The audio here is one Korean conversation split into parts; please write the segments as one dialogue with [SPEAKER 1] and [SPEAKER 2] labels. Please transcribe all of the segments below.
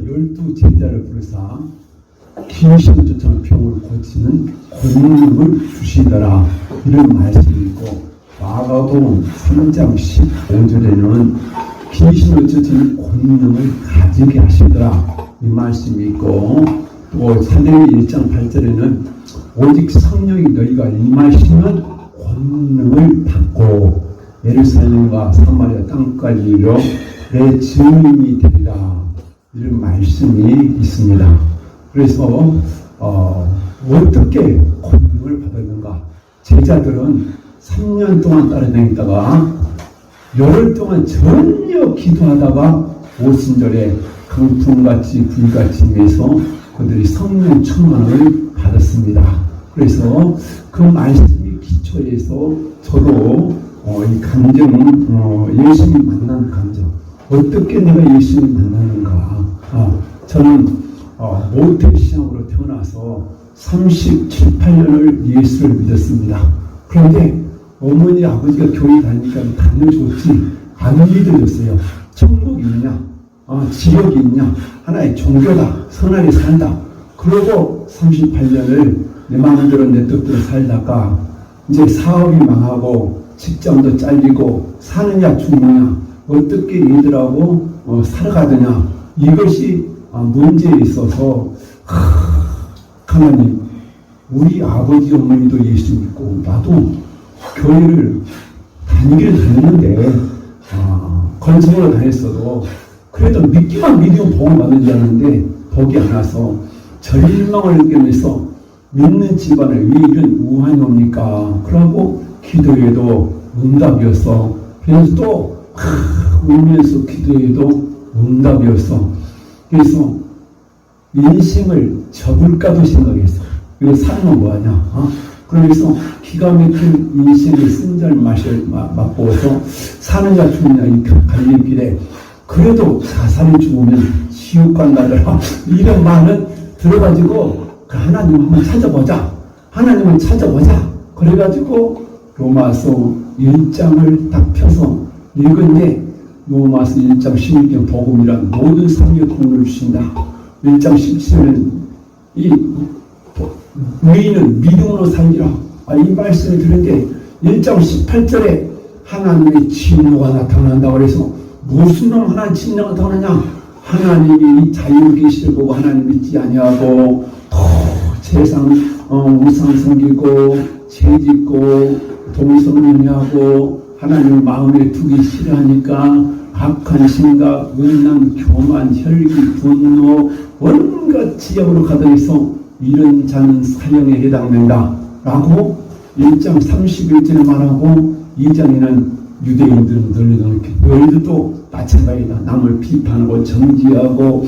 [SPEAKER 1] 12 제자를 부르사 귀신을 쫓아오는 병을 고치는 권능을 주시더라. 이런 말씀이 있고, 마가복음 3장 15절에는 귀신을 쫓아오는 권능을 가지게 하시더라. 이 말씀이 있고, 또 사도행전 1장 8절에는 오직 성령이 너희가 임하시면 권능을 받고 예루살렘과 사마리아 땅까지 이르러 내 증인이 되리라. 이런 말씀이 있습니다. 그래서 어떻게 권능을 받았는가? 제자들은 3년 동안 따라다니다가 열흘 동안 전혀 기도하다가 오순절에 강풍같이 불같이 임해서 그들이 성령 충만을 받았습니다. 그래서 그 말씀이 기초에서 저도 이 감정은 예수님 만난 감정, 어떻게 내가 예수님 만나는가? 저는 모태신앙으로 태어나서 37, 8년을 예수를 믿었습니다. 그런데 어머니 아버지가 교회 다니니까 다녀줬지 안 믿어졌어요. 천국이 있냐? 지옥이 있냐? 하나의 종교다. 선하게 산다. 그러고 38년을 내 마음대로 내 뜻대로 살다가 이제 사업이 망하고 직장도 잘리고 사느냐 죽느냐 어떻게 얘들하고 살아가느냐 이것이 문제에 있어서 하나님, 우리 아버지 어머니도 예수 믿고 나도 교회를 다니기를 다녔는데 건성으로 다녔어도 그래도 믿기만 믿으면 복을 받는 줄 알았는데 복이 안 와서 절망을 느끼면서 믿는 집안에 왜 이런 우환이 옵니까? 그러고 기도해도 응답이었어. 그래서 또 울면서 기도해도 응답이었어. 그래서 인생을 접을까도 생각했어. 이거 살면 뭐하냐? 그래서 기가 막힌 인생의 쓴잔 맛보아서 사느냐 죽느냐 이 갈림길에 그래도 자살이 죽으면 지옥 간다더라. 이런 말은 들어가지고 하나님 한번 찾아보자. 하나님을 찾아보자. 그래가지고 로마서 1장을 딱 펴서 읽은데 로마서 1장 11경 복음이란 모든 삶의 공로를 주신다. 1장 17절은 이 의인은 믿음으로 살리라. 이 말씀을 들은데 1장 18절에 하나님의 진노가 나타난다고 그래서 무슨 놈 하나님 진노가 나타나냐? 하나님이 자유 계시를 보고 하나님 믿지 아니하고 세상 우상 섬기고 죄짓고 동성연애하고 하나님을 마음에 두기 싫어하니까 악한 생각, 음란, 교만, 혈기, 분노 온갖 지역으로 가득해서 이런 자는 사형에 해당된다 라고 1장 31절에 말하고 2장에는 유대인들은 너희들도 마찬가지다. 남을 비판하고 정지하고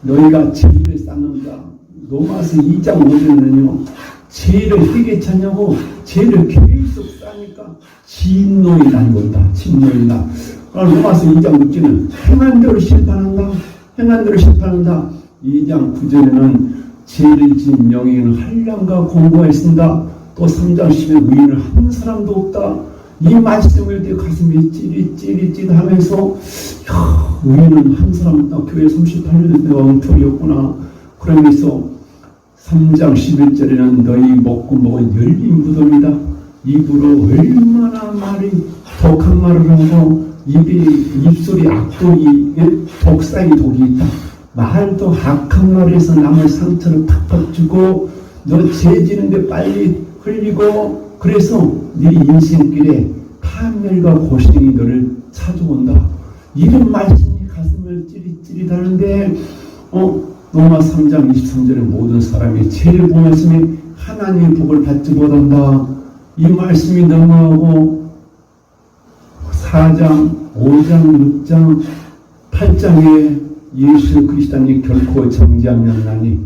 [SPEAKER 1] 너희가 죄를 쌓는다. 로마서 2장 5절에는요 죄를 회개차냐고 죄를 계속 쌓으니까 진노이 난 건다. 진노이 나. 로마서 2장 6절은 행한 대로 심판한다. 행한 대로 심판한다. 2장 9절에는 죄를 지은 영예인은 한량과 공고가 있습니다. 또 3장 10에 의인은 한 사람도 없다. 이 말씀을 내 가슴이 찌릿찌릿 하면서 의인은 한 사람 없다. 교회 38년 내가 엉터리였구나. 그러면서 3장 11절에는 너희 먹고 먹은 열린 무덤이다. 입으로 얼마나 말이 독한 말을 하고 입술이 악독이 독사의 독이 있다. 말도 악한 말에서 남의 상처를 팍팍 주고 너 죄 지는데 빨리 흘리고 그래서 네 인생길에 파멸과 고생이 너를 찾아온다. 이런 말씀이 가슴을 찌릿찌릿하는데 로마 3장 23절에 모든 사람이 죄를 범했으니 하나님의 복을 받지 못한다. 이 말씀이 넘어가고 4장, 5장, 6장, 8장에 예수 그리스도니 결코 정죄하면 나니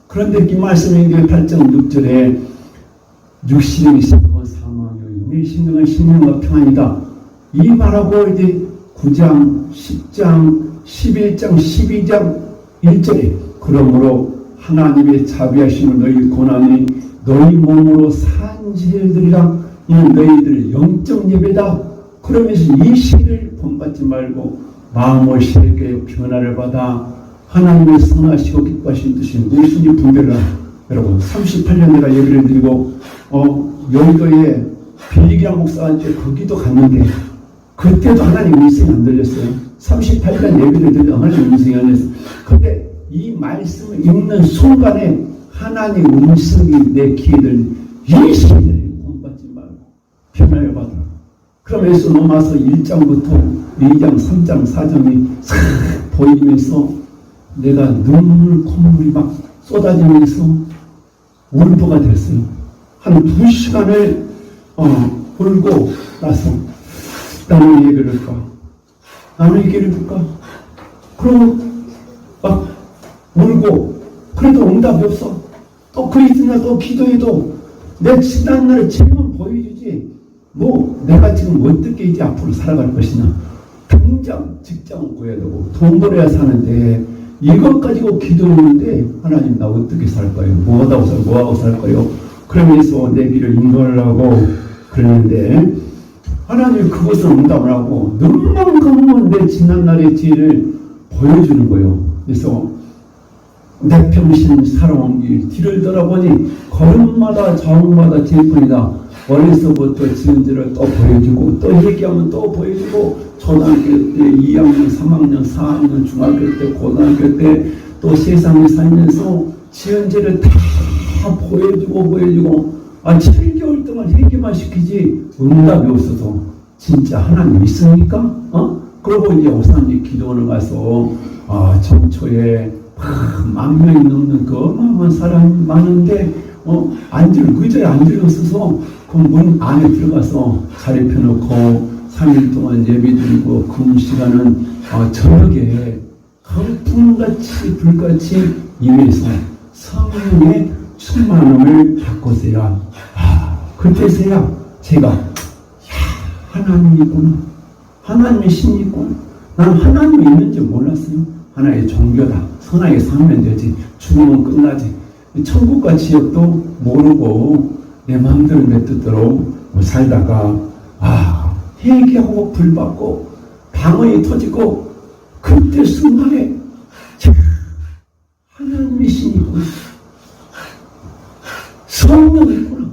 [SPEAKER 1] 그런데 이 말씀이 8장 6절에 육신의 생각은 사망이요 내 심령은 신령과 평안이다. 이 말하고 이제 9장, 10장, 11장, 12장 1절에 그러므로 하나님의 자비하심을 너희 고난이 너희 몸으로 산지들이라 이는 너희들 영적 예배다. 그러면서 이 시를 본받지 말고 마음을 새롭게 변화를 받아 하나님의 선하시고 기뻐하신 뜻이 무엇인지 분별하라. 여러분 38년 내가 예배를 드리고 여의도에 빌리기랑 목사한테 거기도 갔는데 그때도 하나님 음성이 안 들렸어요. 38년 예배를 드리고 하나님 음성이 안 들렸어요. 근데 이 말씀을 읽는 순간에 하나님 음성이 내 귀에 들리니 이 시대를 본받지 말고 변화를 받으라. 그러면서 로마서 1장부터 2장, 3장, 4장이 싹 보이면서 내가 눈물, 콧물이 막 쏟아지면서 울보가 됐어요. 한 2시간을 울고 나서 나는 얘기를 할까? 나는 얘기를 할까? 그러고 막 울고 그래도 응답이 없어. 또 그 이튿날 또 기도해도 내 지난날의 책임은 보여주지 뭐 내가 지금 어떻게 이제 앞으로 살아갈 것이냐. 당장 직장을 구해야 되고 돈 벌어야 사는데 이것 가지고 기도하는데 하나님 나 어떻게 살까요? 뭐하고 살까요? 그러면서 내 길을 인도하려고 그러는데 하나님이 그것을 응답을 하고 눈만 감으면 내 지난날의 죄를 보여주는 거예요. 그래서 내 평신 살아온 길 뒤를 돌아보니 걸음마다 자옥마다 죄뿐이다. 어려서부터 지은 죄를 또 보여주고 또 얘기하면 또 보여주고 초등학교 때 2학년, 3학년, 4학년, 중학교 때, 고등학교 때 또 세상에 살면서 지은 죄를 다 보여주고 7개월 동안 회개만 시키지 응답이 없어서 진짜 하나님 있습니까? 그러고 이제 오산지 기도원을 가서 정초에 10,000명이 넘는 그 어마어마한 사람이 많은데 의자에 앉을 없어서 그 문 안에 들어가서 자리 펴놓고 3일 동안 예배드리고 그 시간은 저녁에 강풍같이 불같이 임해서 성령의 충만함을 받고서야 그때서야 제가 하나님이구나, 하나님의 신이구나, 나는 하나님이 있는지 몰랐어요. 하나의 종교다, 선하게 살면 되지, 죽으면 끝나지, 천국과 지옥도 모르고 내 마음대로 내 뜻대로 살다가 회개하고 불받고 방언이 터지고 그때 순간에 하나님의 신이구나, 성령이구나.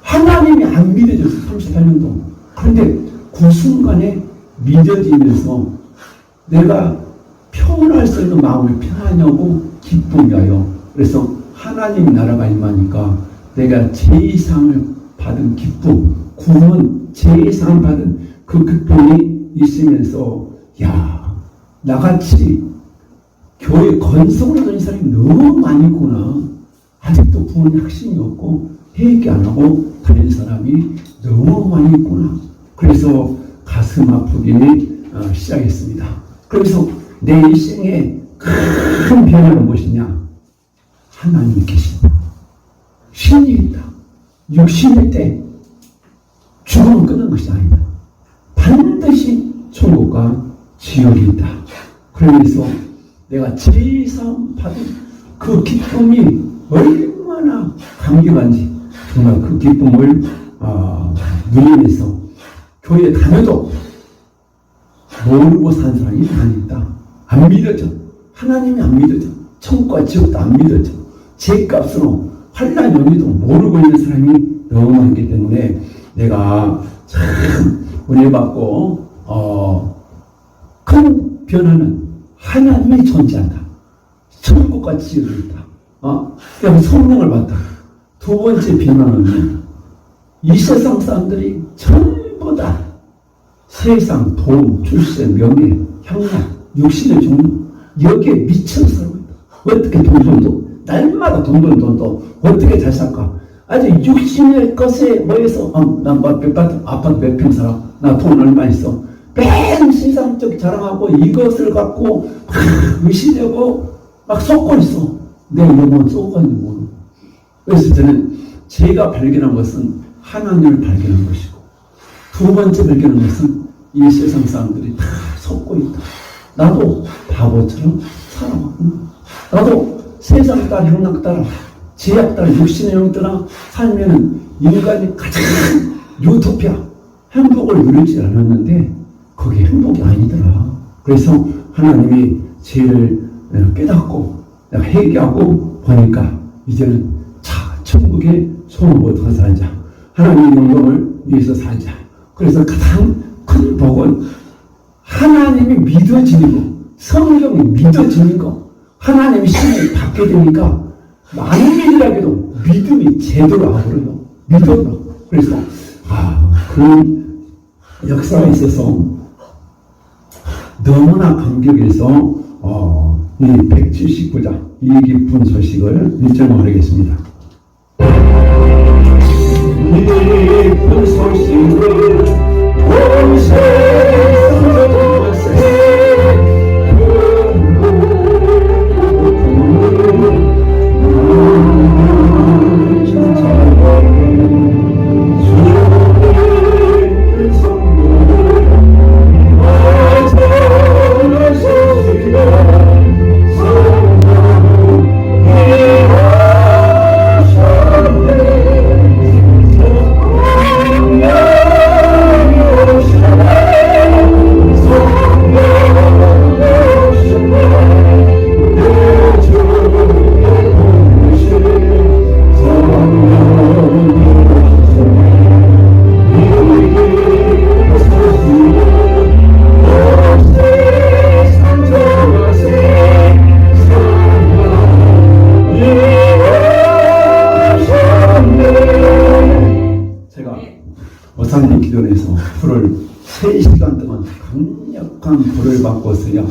[SPEAKER 1] 하나님이 안 믿어졌어 38년도. 그런데 그 순간에 믿어지면서 내가 표현할 수 있는 마음을 편하냐고 기쁨이 와요. 그래서 하나님 나라가 임하니까 내가 제이상을 받은 기쁨, 구원 제이상 받은 그 기쁨이 있으면서 나같이 교회 건성을 하는 사람이 너무 많이 있구나. 아직도 구원 확신이 없고 회개 안 하고 다니는 사람이 너무 많이 있구나. 그래서 가슴 아프기 시작했습니다. 그래서 내 일생에 큰 변화는 무엇이냐? 하나님이 계신다. 신이 있다. 육신일 때 죽음은 끝난 것이 아니다. 반드시 천국과 지옥이 있다. 그러면서 내가 제일상 받은 그 기쁨이 얼마나 감격한지 정말 그 기쁨을 누리면서 교회에 다녀도 모르고 산 사람이 많이 있다. 안 믿어져. 하나님이 안 믿어져. 천국과 지옥도 안 믿어져. 죄값으로 환난 연위도 모르고 있는 사람이 너무 많기 때문에 내가 참 은혜 받고 큰 변화는 하나님이 존재한다. 천국과 지옥이 있다. 그럼 성령을 받다. 두 번째 변화는 이 세상 사람들이 전부 다 세상, 돈, 출세, 명예, 향락, 육신의 종류 여기에 미쳐서 살고 있다. 어떻게 돈도 날마다 돈도 어떻게 잘 살까? 아주 육신의 것에 뭐해서 난 아파트 몇 평 살아. 나 돈 얼마 있어. 맨 세상적 자랑하고 이것을 갖고 의심되고 막 쏟고 있어. 내 영혼 쏘고 가는지 모르고. 그래서 저는 제가 발견한 것은 하나님을 발견한 것이고 두 번째 발견한 것은 이 세상 사람들이 다 쏟고 있다. 나도 바보처럼 살아왔구나. 나도 세상 따라 향락 따라 제약 따라 육신의 영 따라 살면은 인간이 가장 유토피아 행복을 누리지 않았는데 그게 행복이 아니더라. 그래서 하나님이 죄를 내가 깨닫고 내가 회개하고 보니까 이제는 천국의 소원을 얻어 살자. 하나님의 영광을 위해서 살자. 그래서 가장 큰 복은 하나님이 믿어지는 거, 성경이 믿어지는 거, 하나님의 신을 받게 되니까 많은 일이라도 믿음이 제대로 와버려요. 믿어요. 그래서 그 역사가 있어서 너무나 감격해서 이 179장 이 기쁜 소식을 1절만 하겠습니다. 이 기쁜 소식을 온 세상 어산리 기도에서 불을 3시간 동안 강력한 불을 받고서야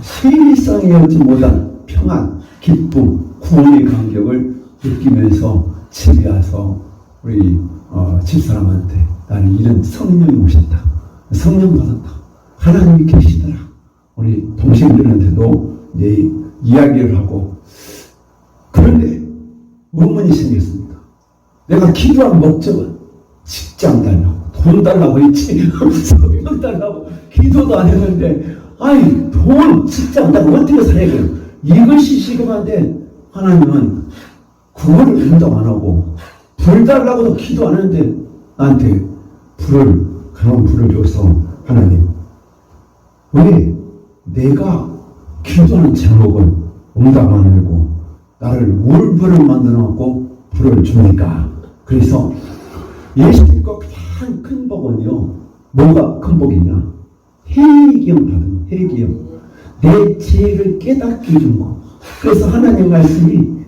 [SPEAKER 1] 세상에 얻지 못한 평안, 기쁨, 구원의 감격을 느끼면서 집에 와서 우리 집사람한테 나는 이런 성령이 오셨다. 성령 받았다. 하나님이 계시더라. 우리 동생들한테도 이야기를 하고 그런데 의문이 생겼습니다. 내가 기도한 목적은 직장 달라고, 돈 달라고 했지, 성령 달라고, 기도도 안 했는데, 돈, 직장 달라고 어떻게 살아야 돼요? 이것이 시급한데, 하나님은 그거를 운동 안 하고, 불 달라고도 기도 안 하는데, 나한테 그런 불을 줘서, 하나님, 왜 내가 기도하는 제목은 응답 안 하고, 나를 울불을 만들어놓고 불을 주니까. 그래서, 예수님과 가장 큰 복은요, 뭐가 큰 복이냐? 회개형 받은 회개형. 내 죄를 깨닫게 해준 거. 그래서 하나님 말씀이,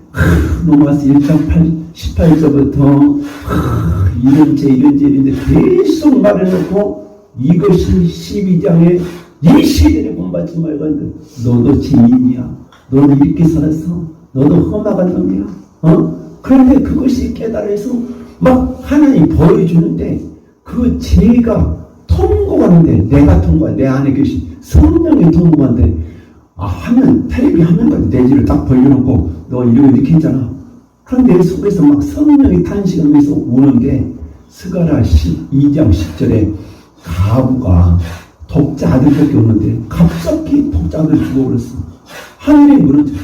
[SPEAKER 1] 로마서 1장 18절부터, 이런 죄, 계속 말해놓고, 이것이 12장에 이 시대를 본받지 말고 하는데, 너도 죄인이야. 너도 이렇게 살았어. 너도 험악한 놈이야. 그런데 그것이 깨달아서, 막 하나님 보여주는데 그 죄가 통곡하는데 내가 통곡하는데 내 안에 계신 성령이 통곡하는데 하면 텔레비 화면까지 내 죄를 딱 벌려놓고 너 이렇게 했잖아. 그런데 내 속에서 막 성령이 탄식하면서 우는데 스가랴 2장 10절에 가부가 독자 아들밖에 없는데 갑자기 독자 아들 죽어버렸어. 하늘이 무너져.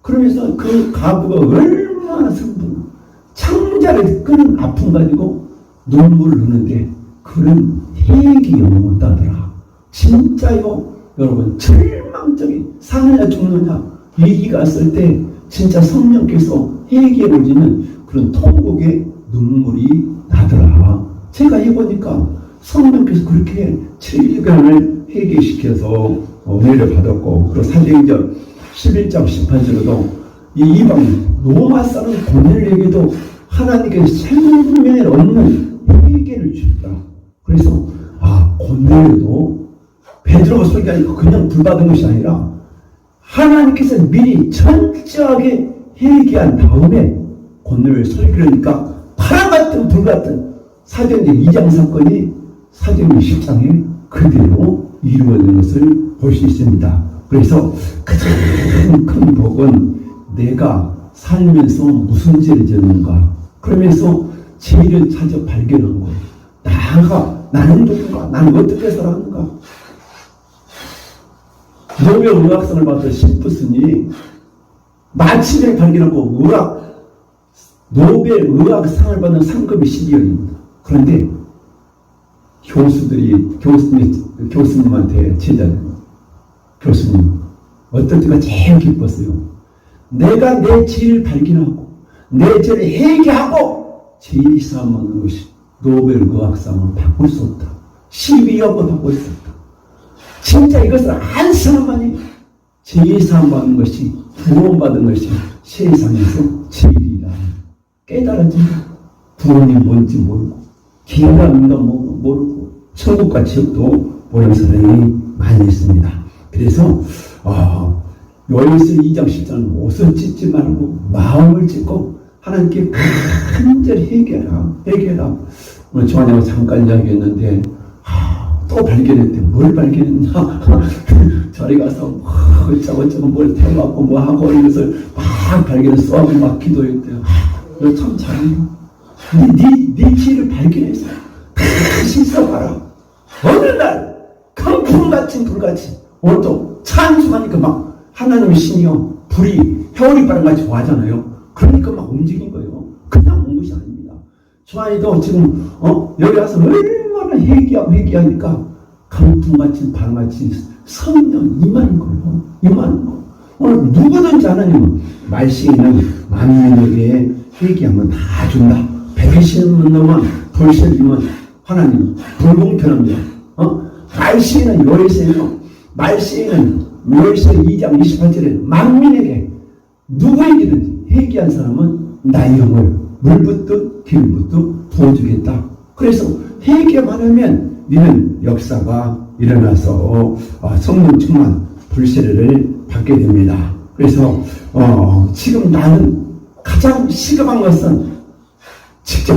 [SPEAKER 1] 그러면서 그 가부가 얼마나 슬픈 창자를 끄는 아픔 가지고 눈물을 흘리는데 그런 회개가 못하더라. 진짜요, 여러분, 절망적인 사느냐 죽느냐 위기가 왔을 때 진짜 성령께서 회개를 지는 그런 통곡의 눈물이 나더라. 제가 해보니까 성령께서 그렇게 7일간을 회개시켜서 은혜를 받았고, 그리고 사도행전 11장 18절에도 이 이방 로마 사람 고넬에게도 하나님께서 생명을 얻는 회개를 주셨다. 그래서 고넬도 베드로가 설교하니까 그냥 불 받은 것이 아니라 하나님께서 미리 철저하게 회개한 다음에 고넬을 설교하니까 바람 같은 불 같은 사도행전 2장 사건이 사도행전 10장에 그대로 이루어진 것을 볼 수 있습니다. 그래서 가장 큰 복은 내가 살면서 무슨 죄를 지었는가, 그러면서 죄를 찾아 발견한 거. 나는 누군가, 나는 어떻게 살았는가. 노벨 의학상을 받은 심프슨이 마침내 발견하고 노벨 의학상을 받는 상급이 12월입니다. 그런데 교수님한테 제자들, 교수님, 어떤 때가 제일 기뻤어요. 내가 내 죄를 발견하고 내 죄를 회개하고 제일사함 얻는 것이 노벨 의학상을 바꿀 수 없다. 12억을 바꿀 수 없다. 진짜 이것을 안 사람만이 제일사함 받는 것이 구원받은 것이 세상에서 제일이라 깨달아진다. 구원이 뭔지 모르고 기회가 뭔가 모르고 천국과 지옥도 모르는 사람이 많이 있습니다. 그래서 요한일서 2장 10장 옷을 찢지 말고 마음을 찢고 하나님께 간절히 회개해라. 오늘 저녁에 잠깐 이야기했는데 또 발견했대. 뭘 발견했냐? 저리 가서 어쩌고 뭘 태워갖고 뭐 하고 이것을 막 발견했어. 막 기도했대요. 너 참 잘한다. 네 길을 발견해서 다시 써봐라. 어느 날 강풍 같은 불같이 오늘도 찬송하니까 막 하나님의 신이요 불이 해오리 바람같이 와잖아요. 그러니까 막 움직인 거예요. 그냥 온 것이 아닙니다. 조아이도 지금 여기 와서 얼마나 회개하니까 강풍 같은 바람같이 성령 임하는 거예요. 임하는 거. 오늘 누구든지 하나님은 말씀에는 만민에게 회개하면 다 준다. 배신은 놈은 불신이면 하나님 불공평합니다. 말씀에는 요엘서 2장 28절에 만민에게 누구에게든지 회개한 사람은 나의 영을 물붓듯 길붓듯 부어주겠다. 그래서 회개만 하면 너는 역사가 일어나서 성령 충만 불세례를 받게 됩니다. 그래서 지금 나는 가장 시급한 것은 직접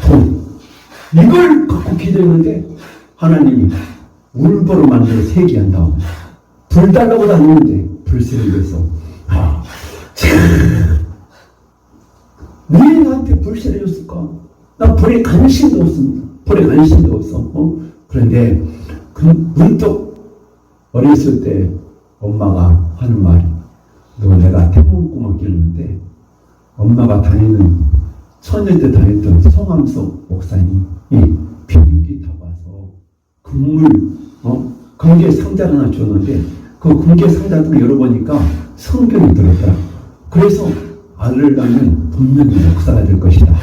[SPEAKER 1] 돈 이걸 갖고 기도했는데 하나님이 울보로 만들어서 회개한다고 불 달라고 다니는데 불세를 해서 왜 나한테 불세를 줬을까? 나 불에 관심도 없습니다. 불에 관심도 없어. 그런데 문득 어렸을 때 엄마가 하는 말이 내가 태몽 꿈을 꿨는데 엄마가 다니는 처녀 때 다녔던 성함석 목사님이 비행기 타고 와서 금괴 상자를 하나 줬는데 그 금괴 상자를 열어보니까 성경이 들었더라. 그래서 아들을 낳으면 분명히 목사가 될 것이다.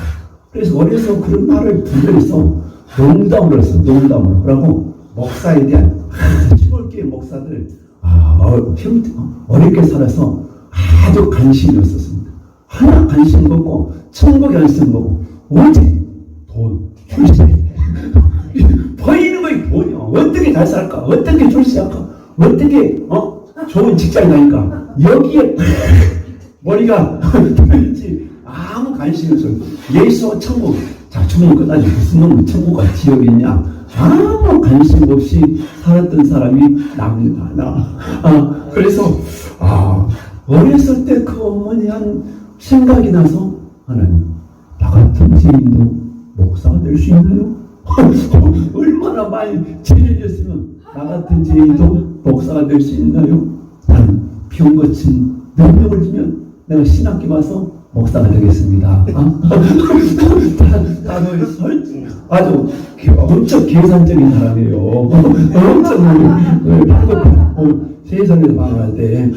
[SPEAKER 1] 그래서 어려서 그런 말을 들려서 농담으로 했어. 농담으로. 그러고 목사에 대한 15개의 목사들 어렵게 살아서 아주 관심이 없었습니다. 하나 관심 없고 천국에 관심 없고 오직 돈, 출세. 보이는 거이 돈이야. 어떻게 잘 살까? 어떻게 출세할까? 어떻게 좋은 직장 가니까 여기에 머리가 들지 아무 관심이 없어요. 예수와 천국. 자, 천국 끝나지 무슨 놈의 천국과 지옥이 있냐? 아무 관심 없이 살았던 사람이 납니다. 그래서 어렸을 때 그 어머니 한 생각이 나서 하나님 나 같은 죄인도 목사가 될 수 있나요? 얼마나 많이 죄를 졌으면 나 같은 죄인도 목사가 될 수 있나요? 난 병 고친 능력을 주면 내가 신학교 와서 목사가 되겠습니다. 아주 엄청 계산적인 사람이에요. 엄청 세상에서 말할 때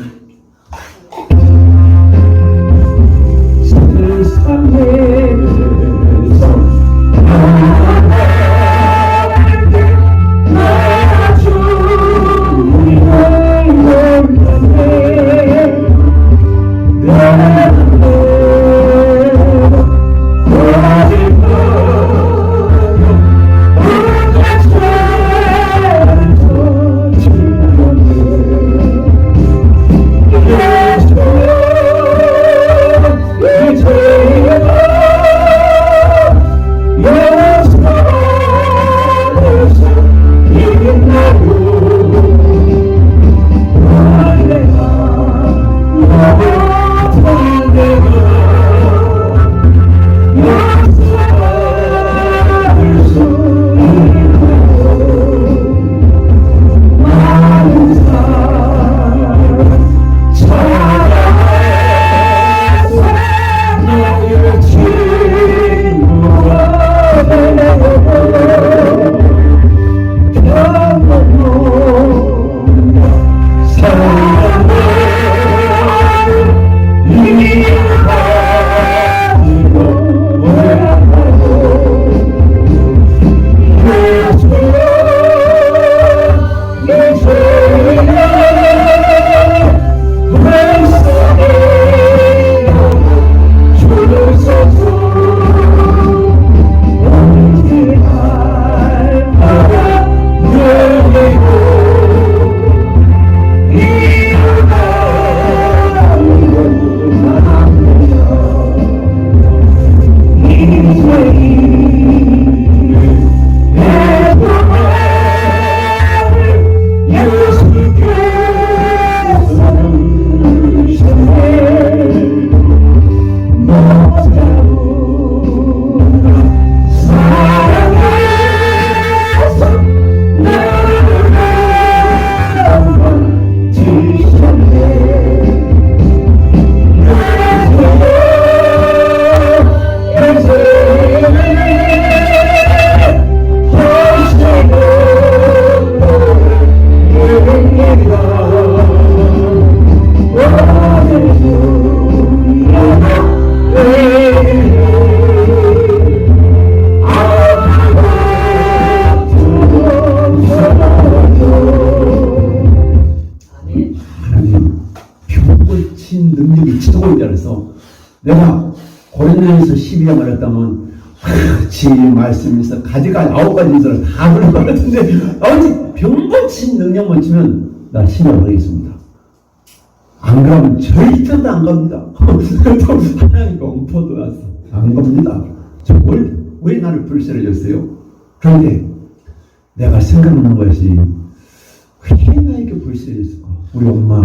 [SPEAKER 1] 진 능력이 지도에 따라서 내가 고린도에서 12장을 했다면 지 말씀에서 가지가 9가지 인사를 다 그런 것 같은데 아버지 병고친 능력만 치면 나 신앙을 하겠습니다. 안 그러면 절대로 안 갑니다. 또 하나님과 공포도 왔어. 안 갑니다. 왜 나를 불쌍해 줬어요? 그런데 내가 생각하는 것이 왜 나에게 불쌍해 줬을까? 우리 엄마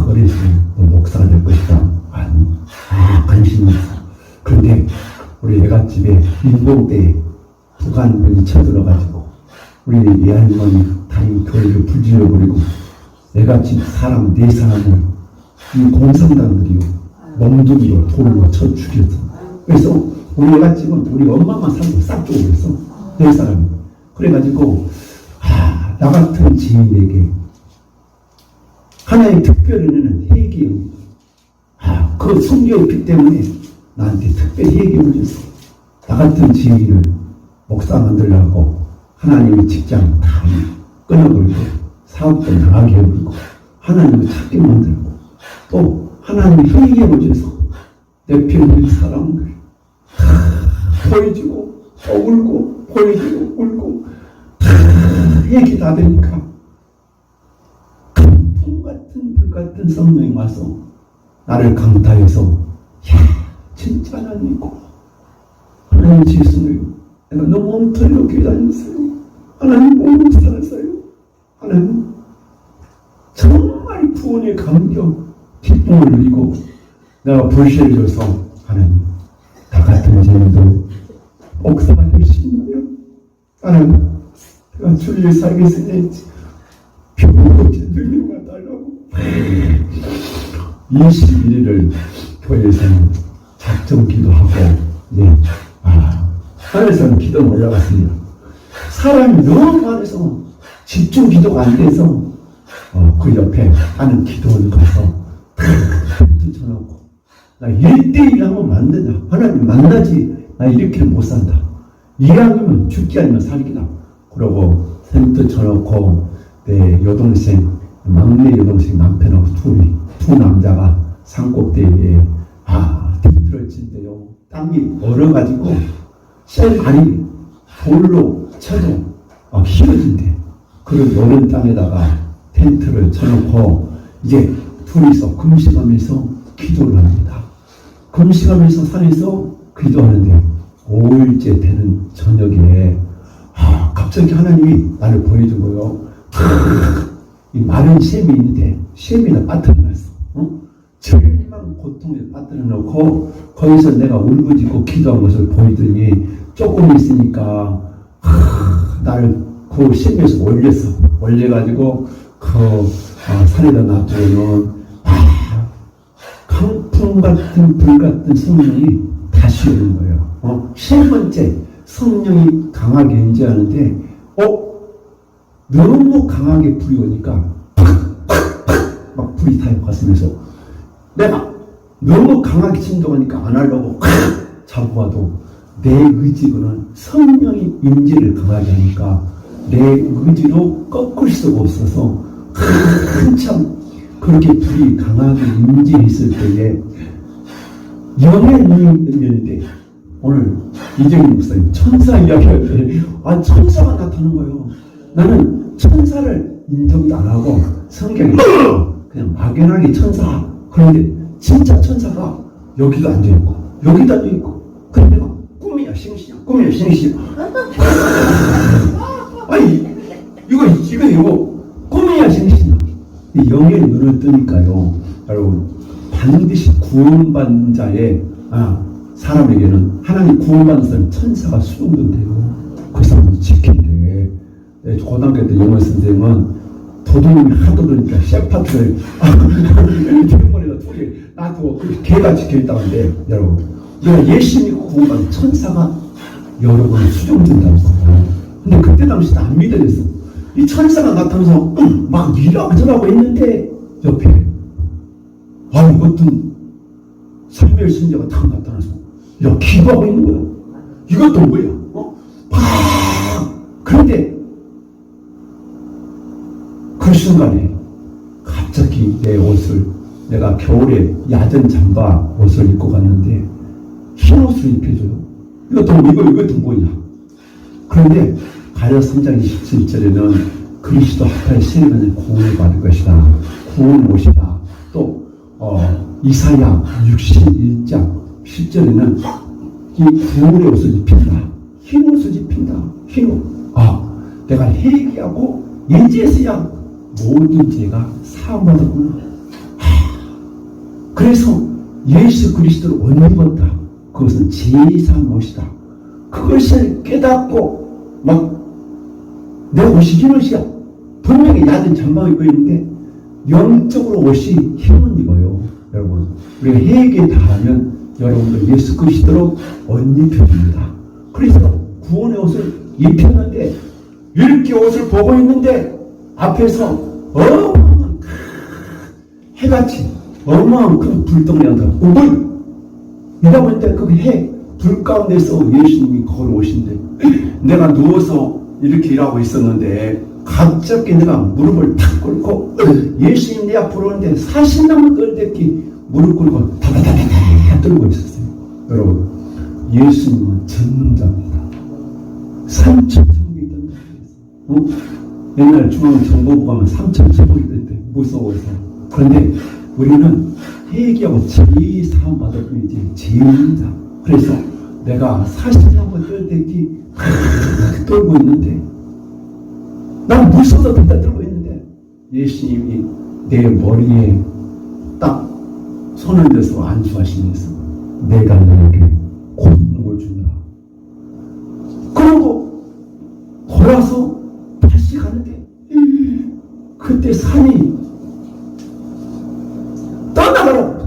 [SPEAKER 1] 어렸을 때 목사가 될 것이다. 아니 관심이 있어. 그런데 우리 애갓집에 인공대에 북한군이 쳐들어가지고 우리 외할머니 다리 교회를 불질러버리고 애갓집 사람 4사람을 이 공산당들이요 멍둥이로 돌로 쳐 죽였어. 그래서 우리 애갓집은 우리 엄마만 살고 싹 죽어버렸어. 4사람이. 그래가지고 나 같은 지인에게 하나의 특별히 내는 회개요. 그 성경의 피 때문에 나한테 특별히 회개를 줬어. 나 같은 지인을 목사 만들려고 하나님의 직장 다 끊어버리고 사업도 나가게 해버리고 하나님을 찾게 만들고 또 하나님의 회개를 줘서 내 편의 사람을 보여주고 또 울고 보여주고 울고 다 회개 다 되니까 품 같은 불 같은 성령이 와서 나를 강타해서 야 진짜 하나님이고 하나님 지으시네요. 내가 너무 엉터리로 교회 다녔어요. 하나님 몸으로 살았어요. 하나님 정말 구원의 감격 기쁨을 누리고 내가 불신을 줘서 하나님 나 같은 죄인도 목사가 될 수 있나요? 하나님 내가 주를 살기 위해 병고제 능력을 달라고 21일을 교회에서는 작정 기도하고 하늘에서는 기도는 올라갔습니다. 사람이 너무 많아서 집중 기도가 안 돼서 그 옆에 하는 기도원 가서 텐트 쳐놓고 나 1대1 하면 만드냐 하나님 만나지 나 이렇게는 못 산다. 이왕이면 죽기 아니면 살기다. 그러고 텐트 쳐놓고 내 여동생 막내 여동생 남편하고 두 남자가 산꼭대기에 텐트를 친대요. 땅이 얼어가지고 쇠발이 돌로 쳐도 휘어진대. 그런 여름 땅에다가 텐트를 쳐놓고 이제 둘이서 금식하면서 기도를 합니다. 금식하면서 산에서 기도하는데 5일째 되는 저녁에 갑자기 하나님이 나를 보여주고요. 이 마른 샘이 있는데 샘이나 빠뜨려놨어. 절망 고통에 빠뜨려놓고 거기서 내가 울부짖고 기도한 것을 보이더니 조금 있으니까 나를 그 샘에서 올려가지고 그 산에다 놔두고는 강풍 같은 불 같은 성령이 다시 오는 거예요. 세 번째 성령이 강하게 임재하는데 너무 강하게 불이 오니까 막 불이 타요 가슴에서. 내가 너무 강하게 진동하니까 안 하려고 잡아도 내 의지로는 성령이 임재를 강하게 하니까 내 의지로 꺾을 수가 없어서 한참 그렇게 불이 강하게 임재했을 때에 영의 눈이 열리는데 오늘 이정희 목사님 천사 이야기할 때 천사가 나타나는 거예요. 나는 천사를 인정도 안 하고 성경에 그냥 막연하게 천사. 그런데 진짜 천사가 여기도 앉아있고 여기도 앉아있고 근데 내가 꿈이야 생시야 꿈이야 생시야 아니 이거 꿈이야 생시야. 영의 눈을 뜨니까요 여러분 반드시 구원받는 자의 사람에게는 하나님 구원받는 사람 천사가 수용된대요. 그 사람을 지킨대. 고등학교 때 영어 선생님은 도둑님이 하도 그러니까 셰파트를 대머리가 둘이 놔두고 개가 지켜있다고 하는데 여러분 우리가 예수님이 구원받는 천사가 여러분을 수용된다고 했어요. 근데 그때 당시도 안 믿어졌어. 이 천사가 나타나서 막 이러저러고 했는데 옆에 어떤 삼별 신자가 탁 나타나서 이렇게 기도하고 있는 거야. 이것도 뭐야? 그런데 그 순간에 갑자기 내 옷을 내가 겨울에 야전 잠바 옷을 입고 갔는데 흰 옷을 입혀줘요. 이것도 뭐냐. 그런데 가랴서 3장 27절에는 그리스도 합하여 세례받는 구원을 받을 것이다. 구원 옷이다. 또 이사야 61장 10절에는 이 구원의 옷을 입힌다. 흰 옷을 입힌다. 흰 옷. 내가 회개하고 예지에서야 모든 죄가 사함받았구나. 그래서 예수 그리스도를 옷 입었다. 그것은 제사한 옷이다. 그것을 깨닫고 내 옷이 흰 옷이야. 분명히 얕은 잠바 입고 있는데 영적으로 옷이 흰 옷 입어요. 여러분, 우리가 회개 다 하면 여러분들 예수 그리스도로 옷 입혀줍니다. 그래서 구원의 옷을 입혔는데 이렇게 옷을 보고 있는데 앞에서 어마어마한 해같이 어마어마한 큰 불덩이가 이다 보니까 그 해 불 가운데서 예수님이 걸어오신대. 내가 누워서 이렇게 일하고 있었는데 갑자기 내가 무릎을 탁 꿇고 예수님 내 앞으로 오는데 40남은 떨대기 무릎 꿇고 다다다다다 떨고 있었어요. 여러분, 예수님은 전능자입니다. 3,000천국이 있던데 옛날 중앙정보부 가면 3,000천국이 있던데 무서워서. 그런데 우리는 회개하고 제사함 받을 뿐이지 제인자. 그래서 내가 40남은 떨대기 떨고 있는데 난 무서워서 듣다 떨고 있는데 예수님이 내 머리에 딱 손을 대서 안수하시면서 내가 너에게 권능을 주노라. 그러고 돌아서 다시 가는데 그때 산이 떠나가라.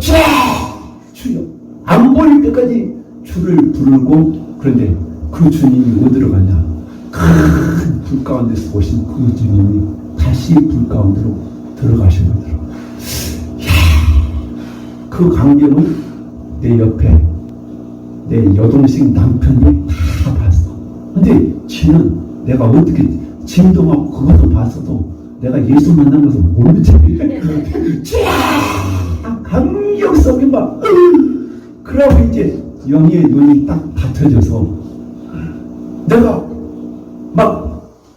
[SPEAKER 1] 주여 안 보일 때까지 주를 부르고. 그런데 그 주님이 어디로 가냐. 큰 불 가운데서 오신 그 주님이 다시 불 가운데로 들어가시더라고요. 그 광경을 내 옆에 내 여동생 남편이 다 봤어. 근데 지는 내가 어떻게 진동하고 그것도 봤어도 내가 예수 만난 것을 모르지. 감격 속에 막 그러고 이제 영의 눈이 딱 닫혀져서 내가 막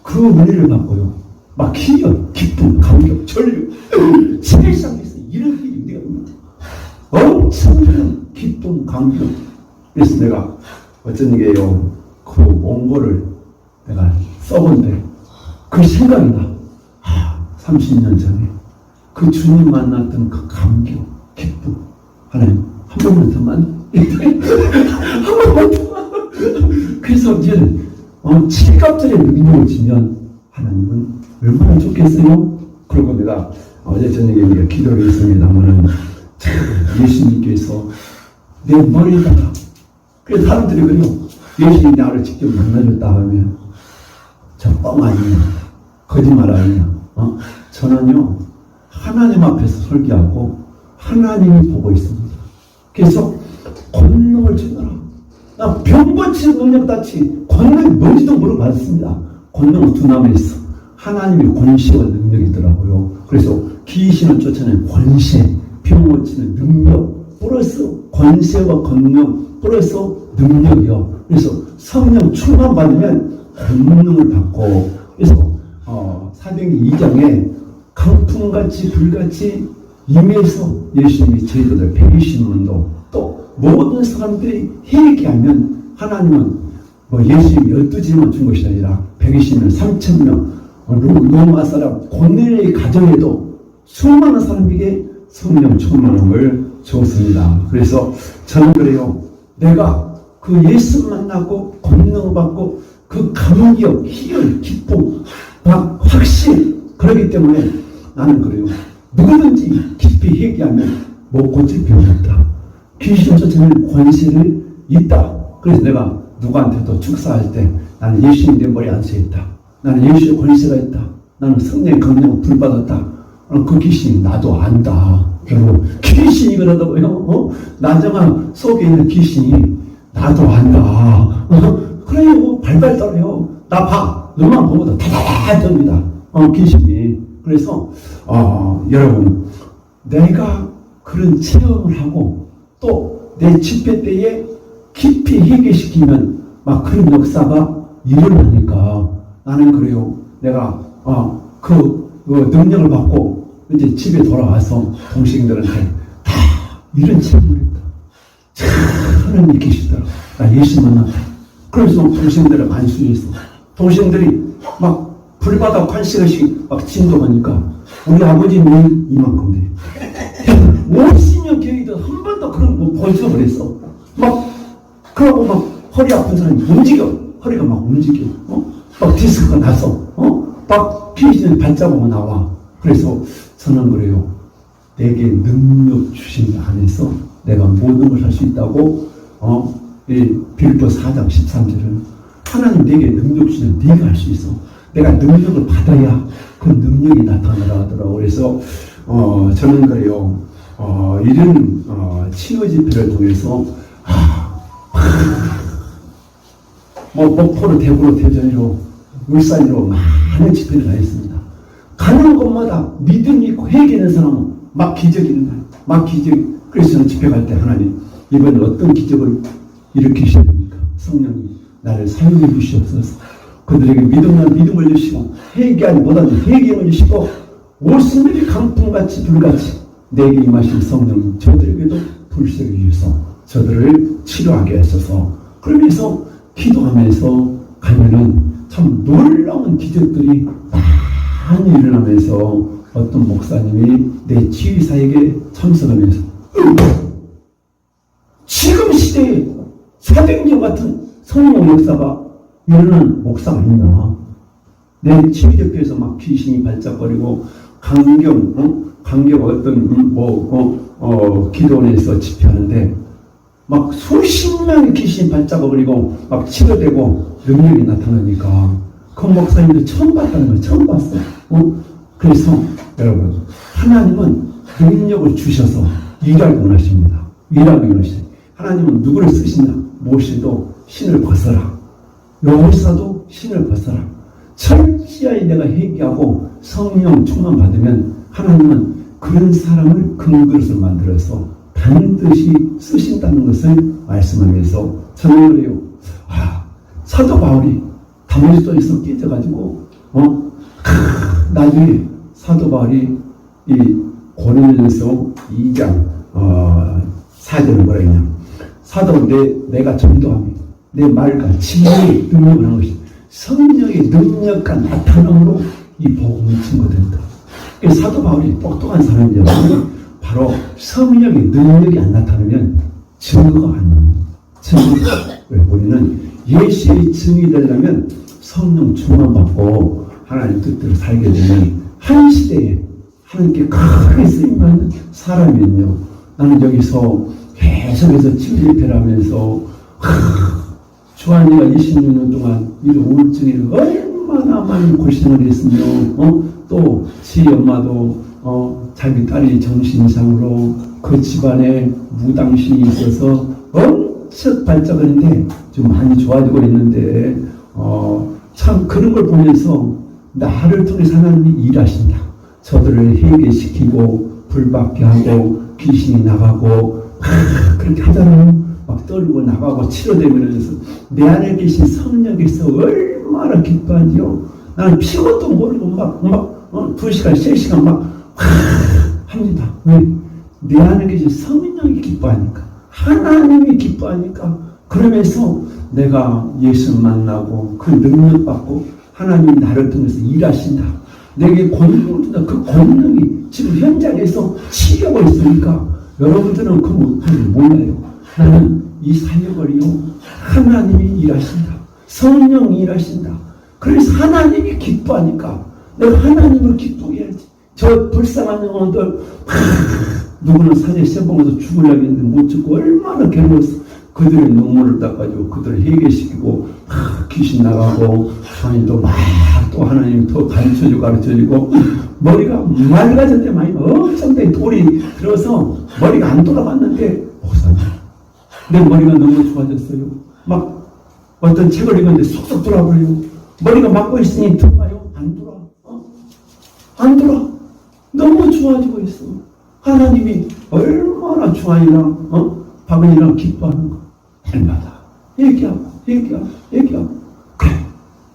[SPEAKER 1] 그 은혜를 받고요. 막 희열, 기쁨, 감격, 전류, 세상에서 이런 일이 내가 엄청난 기쁨, 감격. 그래서 내가 어쩐 게요, 그 몽골을 내가 써본데 그 생각이 나. 30년 전에 그 주님 만났던 그 감격, 기쁨. 하나님 한 번만 더 한 번만 더. 그래서 이제 칠갑절의 능력을 지면 하나님은 얼마나 좋겠어요? 그리고 내가 어제 저녁에 우리가 기도를 했습니다만은 예수님께서 내 머리에다가, 그래서 사람들이 그래요. 예수님이 나를 직접 만나줬다 하면 저 뻥 아니냐, 거짓말 아니냐. 저는요 하나님 앞에서 설교하고 하나님이 보고 있습니다. 그래서 권능을 주노라. 나 병 고치는 능력같이 권능이 뭔지도 물어봤습니다. 권능은 두 나무에 있어. 하나님의 권세와 능력이 있더라고요. 그래서 귀신을 쫓아내는 권세, 병 고치는 능력 플러스 권세와 권능 플러스 능력이요. 그래서 성령 충만 받으면 권능을 받고, 그래서 사도행전 2장에 강풍같이 불같이 임해서 예수님이 저희들 120만도 또 모든 사람들이 회개하면 하나님은 예수님 12제만 준 것이 아니라 120명, 3,000명 로마 사람 고넬의 가정에도 수많은 사람에게 성령 충만함을 주었습니다. 그래서 저는 그래요. 내가 그 예수 만나고 권능 받고 그 감격, 희열, 기쁨, 확실. 그렇기 때문에 나는 그래요. 누구든지 깊이 회개하면 못 고칠 병이 없다. 귀신 쫓아내는 권세를 있다. 그래서 내가 누구한테도 축사할 때 나는 예수님 내 머리에 앉아있다. 나는 예수의 권세가 있다. 나는 성령의 강력을 불받았다. 그 귀신이 나도 안다. 여러분, 귀신이 그러다고요. 나정아 속에 있는 귀신이 나도 안다. 그래요. 발발 떨어요. 나 봐. 너만 보고도 다다다 떱니다. 귀신이. 그래서 여러분, 내가 그런 체험을 하고 또 내 집회 때에 깊이 회개시키면 막 그런 역사가 일어나니까 나는 그래요. 내가 그 능력을 받고 이제 집에 돌아와서 동생들한테 다 이런 체험을 했다. 참 하나님이 계시더라고. 나 예수 만났다. 그래서 동생들을 안수했어. 동생들이 막 불바다 관시가씩 막 진동하니까 우리 아버지는 이만큼 돼. 50년 계획도 한 번도 그런 거 보지도 그랬어. 막 그러고 막 허리 아픈 사람이 움직여. 허리가 막 움직여. 막 디스크가 나서 막 귀신의 발자국이 나와. 그래서 저는 그래요. 내게 능력 주신 안에서 내가 모든 걸 할 수 있다고 이 빌립보 4장 13절은 하나님 내게 능력 주시면 네가 할 수 있어. 내가 능력을 받아야 그 능력이 나타나라 하더라고. 그래서 저는 그래요. 이런 치유 집회를 통해서 뭐 목포로 대구로 대전으로 울산으로 많은 집회를 다녔습니다. 가는 곳마다 믿음이 있고 회개하는 사람은 막 기적이 일어나요. 막 기적이. 그래서 저는 집회 갈 때 하나님 이번에 어떤 기적을 일으키셔야 됩니까? 성령이 나를 사용해 주시옵소서. 그들에게 믿음을 주시고 회개하지 못하는 회개를 주시고 오스밀이 강풍같이 불같이 내게 임하신 성령님 저들에게도 불쌍히 주셔서 저들을 치료하게 하셔서 그러면서 기도하면서 가면은 참 놀라운 기적들이 많이 일어나면서 어떤 목사님이 내 치유사에게 참석하면서 지금 시대에 사도행전 같은 성령 역사가 일어난 목사가 있나? 내 치유대표에서 막 귀신이 발작거리고 강경 어떤 기도원에서 집회하는데 막 수십 명의 귀신이 발작거리고 막 치료되고 능력이 나타나니까 그 목사님도 처음 봤다는 걸 처음 봤어. 그래서 여러분 하나님은 능력을 주셔서 일하기 원하십니다. 일하기 원하십니다. 하나님은 누구를 쓰시냐? 모세도 신을 벗어라. 여호사도 신을 벗어라. 철저히 내가 회개하고 성령 충만 받으면 하나님은 그런 사람을 금그릇을 만들어서 반드시 쓰신다는 것을 말씀하면서 저는 그래요. 사도 바울이 다메섹에서 깨져가지고 나중에 사도 바울이 이 고린도전서 2장 4절은 뭐라 했냐? 사도 내가 전도하며 내 말과 진리의 능력을 하는 것이 성령의 능력과 나타남으로 이 복음이 증거된다. 사도 바울이 똑똑한 사람이냐면 바로 성령의 능력이 안 나타나면 증거가 안 나옵니다. 왜 우리는 예수의 증이 되려면 성령 충만받고 하나님 뜻대로 살게 되면 한 시대에 하나님께 크게 쓰임받는 사람이면요. 나는 여기서 계속해서 치유집회를 하면서 주한이가 26년 동안 이 우울증에 얼마나 많은 고생을 했으며 또 지 엄마도 자기 딸이 정신 이상으로 그 집안에 무당신이 있어서 엄청 발작을 했는데 좀 많이 좋아지고 있는데 참 그런 걸 보면서 나를 통해서 하나님이 일하신다. 저들을 회개시키고 불받게 하고 귀신이 나가고 그렇게 하잖아요. 막 떨고 나가고 치료되면서 내 안에 계신 성령께서 얼마나 기뻐하지요. 나는 피곤도 모르고 막 2시간, 3시간 막 합니다. 왜? 내 안에 계신 성령이 기뻐하니까. 하나님이 기뻐하니까. 그러면서 내가 예수 만나고 그 능력 받고 하나님이 나를 통해서 일하신다. 내게 권능을 준다. 그 권능이 지금 현장에서 치료하고 있으니까 여러분들은 그 못을 몰라요. 나는 이 사역을요 하나님이 일하신다. 성령이 일하신다. 그래서 하나님이 기뻐하니까 내가 하나님을 기쁘게 해야지. 저 불쌍한 영혼들 누구는 산에 세봉에서 죽으려고 했는데 못 죽고 얼마나 괴로웠어. 그들의 눈물을 닦아주고 그들을 해결시키고 귀신 나가고 하나님도 막 또 하나님 더 가르쳐주고 머리가 맑아졌는데 많이 엄청나게 돌이 들어서 머리가 안 돌아갔는데 목사님 내 머리가 너무 좋아졌어요. 막 어떤 책을 읽었는데 쏙쏙 돌아버려요. 머리가 막고 있으니 들어가요? 안 돌아. 안 돌아. 너무 좋아지고 있어. 하나님이 얼마나 주한이랑 박은이랑 기뻐하는가. 날마다 얘기하고 그래,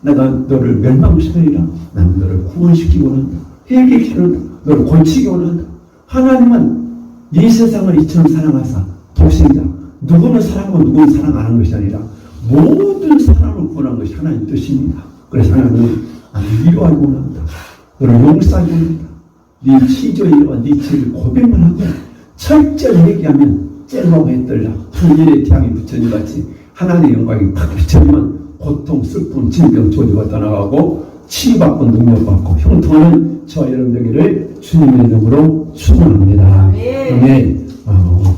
[SPEAKER 1] 내가 너를 멸망시키리라. 나는 너를 구원시키고 원한다. 회개시키고 원한다. 너를 고치기 원한다. 하나님은 이 세상을 이처럼 사랑하사 독생자, 누구는 사랑하고 누구는 사랑 안 하는 것이 아니라 모든 사람을 구원한 것이 하나님 뜻입니다. 그래서 하나님은 나를 위로하고 원한다. 너를 용서하고 원한다. 네 치조이와 네 죄를 고백만 하고 철저히 얘기하면 쨍하고 해떨라 풍일의 태양이 비춰진 같이 하나님의 영광이 탁 비춰지면 고통, 슬픔, 질병, 조주가 떠나가고 치유받고 능력받고 형통하는 저와 여러분들에게를 주님의 이름으로 축원합니다. 아멘.